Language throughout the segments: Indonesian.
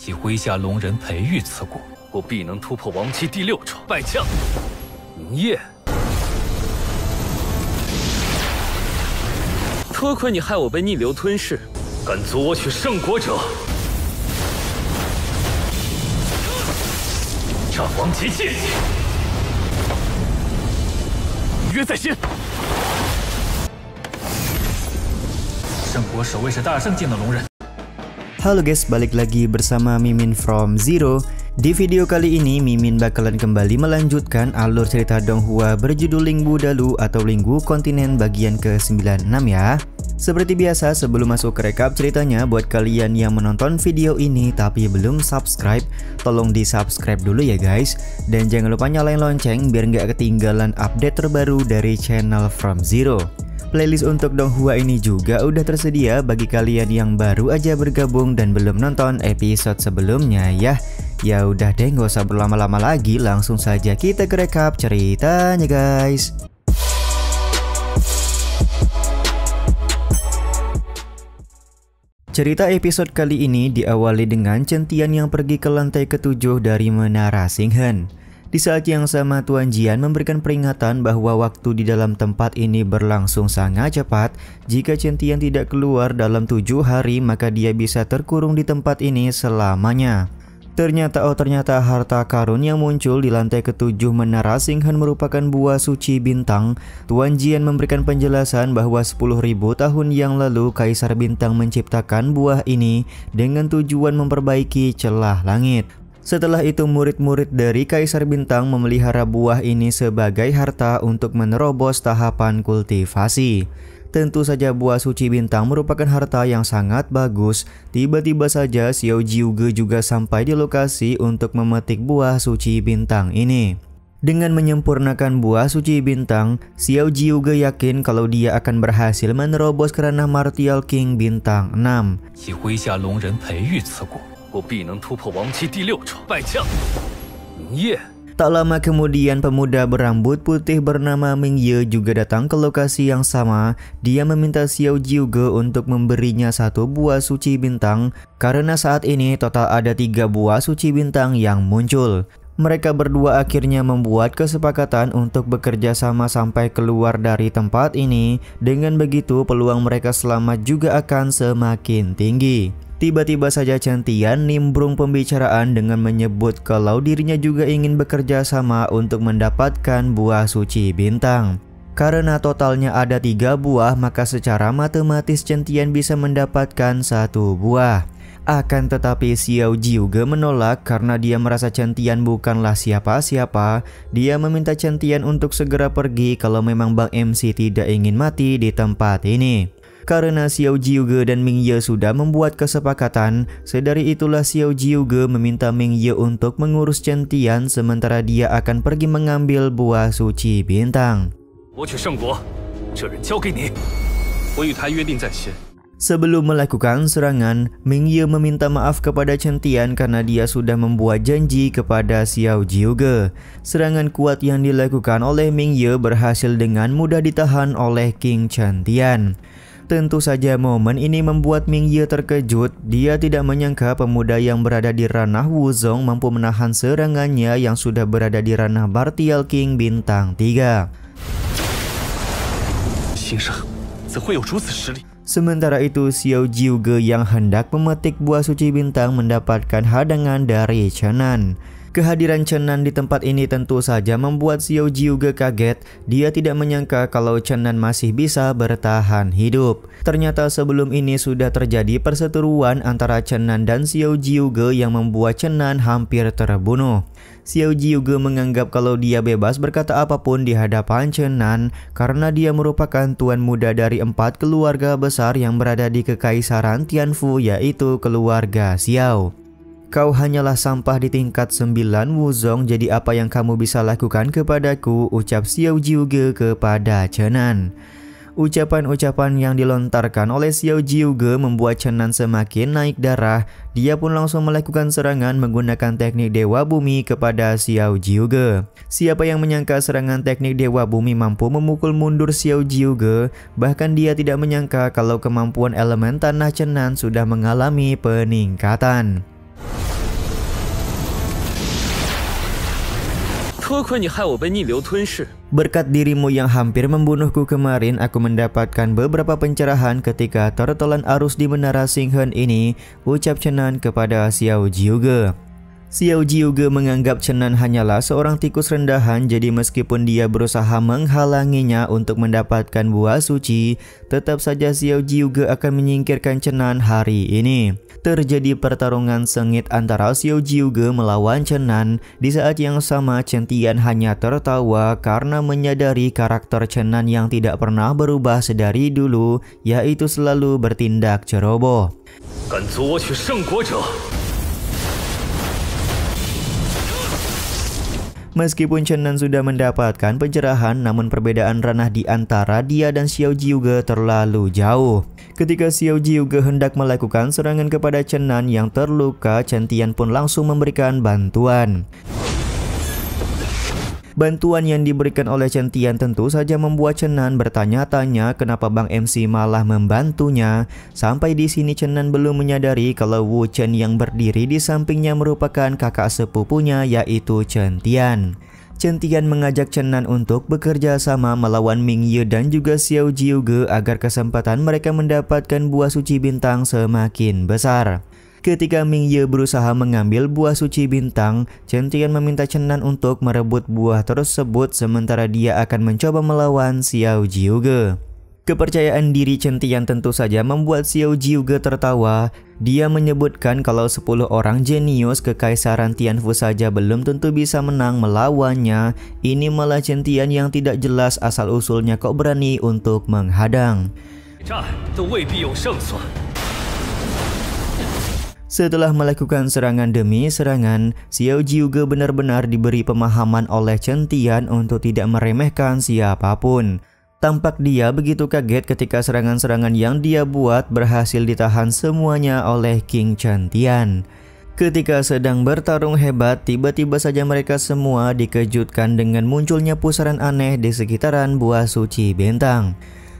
即麾下龙人培育此骨，我必能突破王期第6重，败将明夜。多亏你害我被逆流吞噬，敢阻我取圣果者，斩王级戒指，约在先。圣国守卫是大圣境的龙人。 Halo guys, balik lagi bersama Mimin from Zero. Di video kali ini Mimin bakalan kembali melanjutkan alur cerita Donghua berjudul Linggu Dalu atau Linggu Kontinen bagian ke-96 ya. Seperti biasa, sebelum masuk ke rekap ceritanya, buat kalian yang menonton video ini tapi belum subscribe, tolong di subscribe dulu ya guys. Dan jangan lupa nyalain lonceng biar nggak ketinggalan update terbaru dari channel From Zero. Playlist untuk Donghua ini juga udah tersedia bagi kalian yang baru aja bergabung dan belum nonton episode sebelumnya ya. Ya udah deh, nggak usah berlama-lama lagi, langsung saja kita ke rekap ceritanya guys. Cerita episode kali ini diawali dengan Chen Tian yang pergi ke lantai ke-7 dari Menara Xinghen. Di saat yang sama Tuan Jian memberikan peringatan bahwa waktu di dalam tempat ini berlangsung sangat cepat. Jika Chen Tian tidak keluar dalam 7 hari maka dia bisa terkurung di tempat ini selamanya. Ternyata harta karun yang muncul di lantai ke-7 Menara Xinghen merupakan buah suci bintang. Tuan Jian memberikan penjelasan bahwa 10.000 tahun yang lalu Kaisar Bintang menciptakan buah ini dengan tujuan memperbaiki celah langit. Setelah itu murid-murid dari Kaisar Bintang memelihara buah ini sebagai harta untuk menerobos tahapan kultivasi. Tentu saja buah suci bintang merupakan harta yang sangat bagus. Tiba-tiba saja Xiao Jiuge juga sampai di lokasi untuk memetik buah suci bintang ini. Dengan menyempurnakan buah suci bintang, Xiao Jiuge yakin kalau dia akan berhasil menerobos ke ranah Martial King bintang 6. 即麾下龙人培育此骨。 我必能突破王期第6重，败将明夜。 Tak lama kemudian pemuda berambut putih bernama Ming Ye juga datang ke lokasi yang sama. Dia meminta Xiao Jiuge untuk memberinya 1 buah suci bintang karena saat ini total ada 3 buah suci bintang yang muncul. Mereka berdua akhirnya membuat kesepakatan untuk bekerja sama sampai keluar dari tempat ini. Dengan begitu peluang mereka selamat juga akan semakin tinggi. Tiba-tiba saja Chen Tian nimbrung pembicaraan dengan menyebut kalau dirinya juga ingin bekerja sama untuk mendapatkan buah suci bintang. Karena totalnya ada 3 buah, maka secara matematis Chen Tian bisa mendapatkan 1 buah. Akan tetapi Xiao Jiuge menolak karena dia merasa Chen Tian bukanlah siapa-siapa. Dia meminta Chen Tian untuk segera pergi kalau memang Bang MC tidak ingin mati di tempat ini. Karena Xiao Jiuge dan Ming Ye sudah membuat kesepakatan, sedari itulah Xiao Jiuge meminta Ming Ye untuk mengurus Chen Tian sementara dia akan pergi mengambil buah suci bintang. Sebelum melakukan serangan, Ming Ye meminta maaf kepada Chen Tian karena dia sudah membuat janji kepada Xiao Jiuge. Serangan kuat yang dilakukan oleh Ming Ye berhasil dengan mudah ditahan oleh King Chen Tian. Tentu saja momen ini membuat Ming Ye terkejut. Dia tidak menyangka pemuda yang berada di ranah Wuzong mampu menahan serangannya yang sudah berada di ranah Martial King bintang 3. Sementara itu Xiao Jiuge yang hendak memetik buah suci bintang mendapatkan hadangan dari Chenan. Kehadiran Chenan di tempat ini tentu saja membuat Xiao Jiuge kaget. Dia tidak menyangka kalau Chenan masih bisa bertahan hidup. Ternyata sebelum ini sudah terjadi perseteruan antara Chenan dan Xiao Jiuge yang membuat Chenan hampir terbunuh. Xiao Jiuge menganggap kalau dia bebas berkata apapun di hadapan Chenan karena dia merupakan tuan muda dari 4 keluarga besar yang berada di Kekaisaran Tianfu, yaitu keluarga Xiao. Kau hanyalah sampah di tingkat 9 Wuzong, jadi apa yang kamu bisa lakukan kepadaku, ucap Xiao Jiuge kepada Chenan. Ucapan-ucapan yang dilontarkan oleh Xiao Jiuge membuat Chenan semakin naik darah. Dia pun langsung melakukan serangan menggunakan teknik Dewa Bumi kepada Xiao Jiuge. Siapa yang menyangka serangan teknik Dewa Bumi mampu memukul mundur Xiao Jiuge. Bahkan dia tidak menyangka kalau kemampuan elemen tanah Chenan sudah mengalami peningkatan. 多亏你害我被逆流吞噬。 Berkat dirimu yang hampir membunuhku kemarin, aku mendapatkan beberapa pencerahan ketika tertelan arus di menara Xinghen ini, ucap Chen Nan kepada Xiao Jiuge. Xiao Jiuge menganggap Chen Nan hanyalah seorang tikus rendahan, jadi meskipun dia berusaha menghalanginya untuk mendapatkan buah suci, tetap saja Xiao Jiuge akan menyingkirkan Chen Nan hari ini. Terjadi pertarungan sengit antara Xiao Jiuge melawan Chen Nan. Di saat yang sama, Chen Tian hanya tertawa karena menyadari karakter Chen Nan yang tidak pernah berubah sedari dulu, yaitu selalu bertindak ceroboh. 敢阻我取圣国者， Meskipun Chen Nan sudah mendapatkan pencerahan, namun perbedaan ranah di antara dia dan Xiao Jiuge terlalu jauh. Ketika Xiao Jiuge hendak melakukan serangan kepada Chen Nan yang terluka, Chen Tian pun langsung memberikan bantuan. Bantuan yang diberikan oleh Chen Tian tentu saja membuat Chen Nan bertanya-tanya kenapa Bang MC malah membantunya. Sampai di sini Chen Nan belum menyadari kalau Wu Chen yang berdiri di sampingnya merupakan kakak sepupunya, yaitu Chen Tian. Chen Tian mengajak Chen Nan untuk bekerja sama melawan Ming Ye dan juga Xiao Jiuge agar kesempatan mereka mendapatkan buah suci bintang semakin besar. Ketika Ming Ye berusaha mengambil buah suci bintang, Chen Tian meminta Chen Nan untuk merebut buah tersebut sementara dia akan mencoba melawan Xiao Jiuge. Kepercayaan diri Chen Tian tentu saja membuat Xiao Jiuge tertawa. Dia menyebutkan kalau 10 orang jenius kekaisaran Tianfu saja belum tentu bisa menang melawannya. Ini malah Chen Tian yang tidak jelas asal-usulnya kok berani untuk menghadang. 战都未必有胜算。 Setelah melakukan serangan demi serangan, Xiao Jiuge benar-benar diberi pemahaman oleh Chen Tian untuk tidak meremehkan siapapun. Tampak dia begitu kaget ketika serangan-serangan yang dia buat berhasil ditahan semuanya oleh King Chen Tian. Ketika sedang bertarung hebat, tiba-tiba saja mereka semua dikejutkan dengan munculnya pusaran aneh di sekitaran buah suci bintang.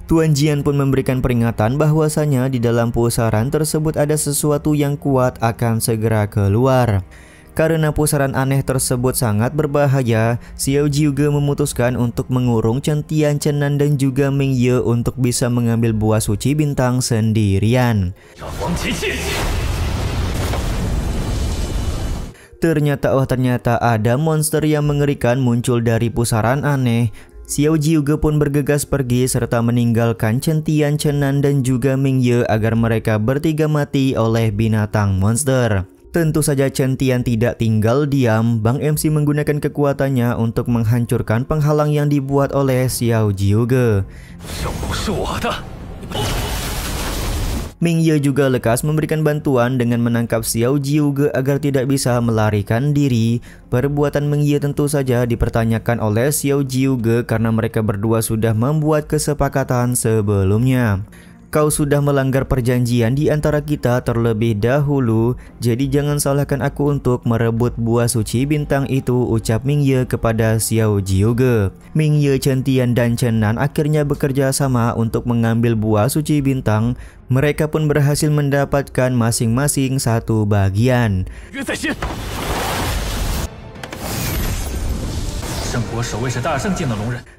Tuan Jian pun memberikan peringatan bahwasanya di dalam pusaran tersebut ada sesuatu yang kuat akan segera keluar. Karena pusaran aneh tersebut sangat berbahaya, Xiao Jiuge memutuskan untuk mengurung Chen Tian, Chen Nan dan juga Ming Ye untuk bisa mengambil buah suci bintang sendirian. Ternyata ada monster yang mengerikan muncul dari pusaran aneh. Xiao Jiuge pun bergegas pergi serta meninggalkan Chen Tian, Chen Nan dan juga Ming Ye agar mereka bertiga mati oleh binatang monster. Tentu saja Chen Tian tidak tinggal diam. Bang MC menggunakan kekuatannya untuk menghancurkan penghalang yang dibuat oleh Xiao Jiuge. Ming Ye juga lekas memberikan bantuan dengan menangkap Xiao Jiuge agar tidak bisa melarikan diri. Perbuatan Ming Ye tentu saja dipertanyakan oleh Xiao Jiuge karena mereka berdua sudah membuat kesepakatan sebelumnya. Kau sudah melanggar perjanjian di antara kita terlebih dahulu, jadi jangan salahkan aku untuk merebut buah suci bintang itu, ucap Ming Ye kepada Xiao Jiuge. Ming Ye, Chen Tian dan Chen Nan akhirnya bekerja sama untuk mengambil buah suci bintang. Mereka pun berhasil mendapatkan masing-masing satu bagian.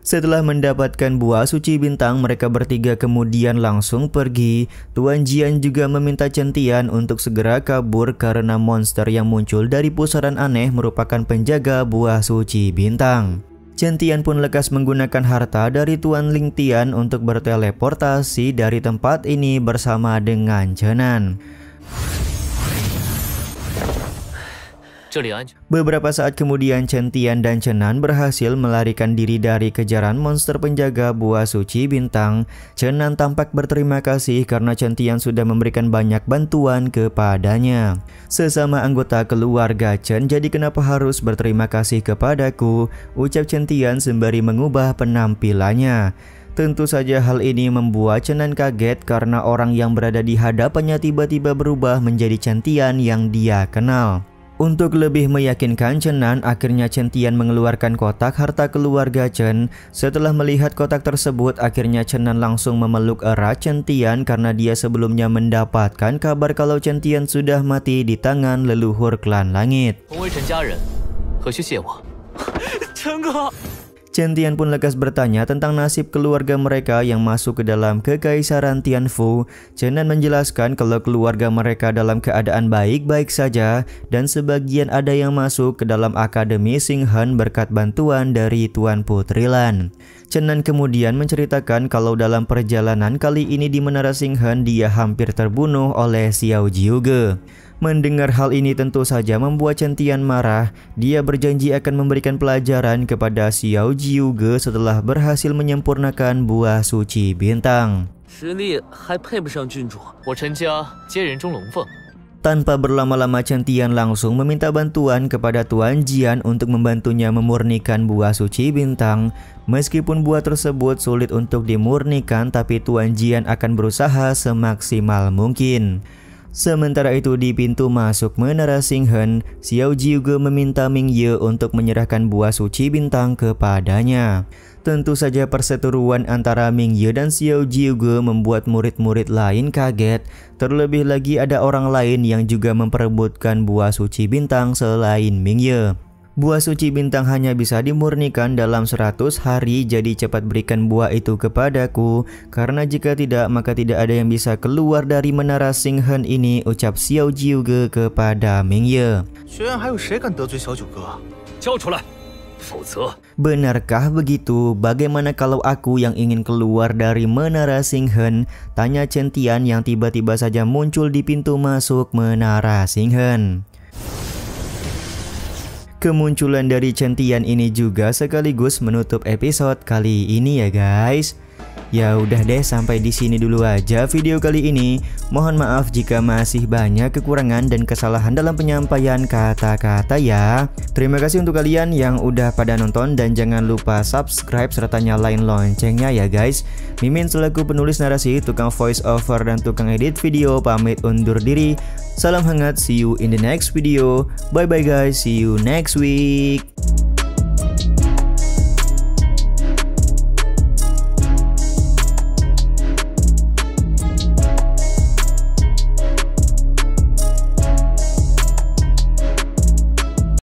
Setelah mendapatkan buah suci bintang, mereka bertiga kemudian langsung pergi. Tuan Jian juga meminta Chen Tian untuk segera kabur karena monster yang muncul dari pusaran aneh merupakan penjaga buah suci bintang. Chen Tian pun lekas menggunakan harta dari Tuan Ling Tian untuk berteleportasi dari tempat ini bersama dengan Chen Nan. Beberapa saat kemudian Chen Tian dan Chen Nan berhasil melarikan diri dari kejaran monster penjaga buah suci bintang. Chen Nan tampak berterima kasih karena Chen Tian sudah memberikan banyak bantuan kepadanya. Sesama anggota keluarga Chen, jadi kenapa harus berterima kasih kepadaku, ucap Chen Tian sembari mengubah penampilannya. Tentu saja hal ini membuat Chen Nan kaget karena orang yang berada di hadapannya tiba-tiba berubah menjadi Chen Tian yang dia kenal. Untuk lebih meyakinkan Chen Nan, akhirnya Chen Tian mengeluarkan kotak harta keluarga Chen. Setelah melihat kotak tersebut, akhirnya Chen Nan langsung memeluk erat Chen Tian karena dia sebelumnya mendapatkan kabar kalau Chen Tian sudah mati di tangan leluhur klan langit. 陈哥。 Chen Tian pun lekas bertanya tentang nasib keluarga mereka yang masuk ke dalam Kekaisaran Tianfu. Chen Nan menjelaskan kalau keluarga mereka dalam keadaan baik-baik saja dan sebagian ada yang masuk ke dalam Akademi Xing Han berkat bantuan dari Tuan Putri Lan. Chen Nan kemudian menceritakan kalau dalam perjalanan kali ini di Menara Xing Han dia hampir terbunuh oleh Xiao Jiuge. Mendengar hal ini tentu saja membuat Chen Tian marah. Dia berjanji akan memberikan pelajaran kepada Xiao Jiuge setelah berhasil menyempurnakan buah suci bintang. Tanpa berlama-lama Chen Tian langsung meminta bantuan kepada Tuan Jian untuk membantunya memurnikan buah suci bintang. Meskipun buah tersebut sulit untuk dimurnikan, tapi Tuan Jian akan berusaha semaksimal mungkin. Sementara itu di pintu masuk Menara Xing Han, Xiao Jiuge meminta Ming Ye untuk menyerahkan buah suci bintang kepadanya. Tentu saja perseteruan antara Ming Ye dan Xiao Jiuge membuat murid-murid lain kaget. Terlebih lagi ada orang lain yang juga memperebutkan buah suci bintang selain Ming Ye. Buah suci bintang hanya bisa dimurnikan dalam 100 hari, jadi cepat berikan buah itu kepadaku. Karena jika tidak, maka tidak ada yang bisa keluar dari Menara Xing Han ini, ucap Xiao Jiuge kepada Ming Ye. Benarkah begitu? Bagaimana kalau aku yang ingin keluar dari Menara Xing Han? Tanya Chen Tian yang tiba-tiba saja muncul di pintu masuk Menara Xing Han. Kemunculan dari Chen Tian ini juga sekaligus menutup episode kali ini ya guys. Ya udah deh, sampai di sini dulu aja video kali ini. Mohon maaf jika masih banyak kekurangan dan kesalahan dalam penyampaian kata-kata ya. Terima kasih untuk kalian yang udah pada nonton dan jangan lupa subscribe serta nyalain loncengnya ya guys. Mimin selaku penulis narasi, tukang voice over dan tukang edit video pamit undur diri. Salam hangat, see you in the next video. Bye bye guys, see you next week.